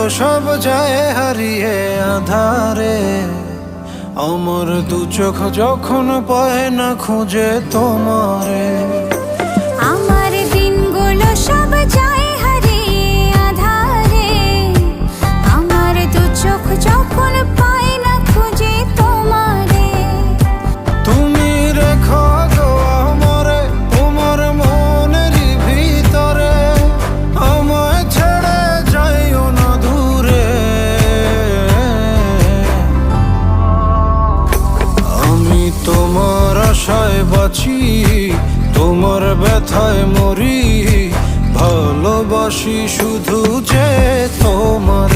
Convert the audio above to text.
সব যায় হারিয়ে আধারে, আমার দু চোখ যখন পায় না খুঁজে তোমারে। আমার দিনগুলো সব যায় হারিয়ে আঁধারে, আমার দু চোখ যখন পায় না খুঁজে তোমারে। তুমি রেখো গো আমারে তোমার মনেরই ভিতরে, আমায় ছেড়ে যাইও না দূরে। আমি তোমার আশায় বাঁচি, তোমার ব্যথায় মরি, ভালোবাসি শুধু যে তোমার।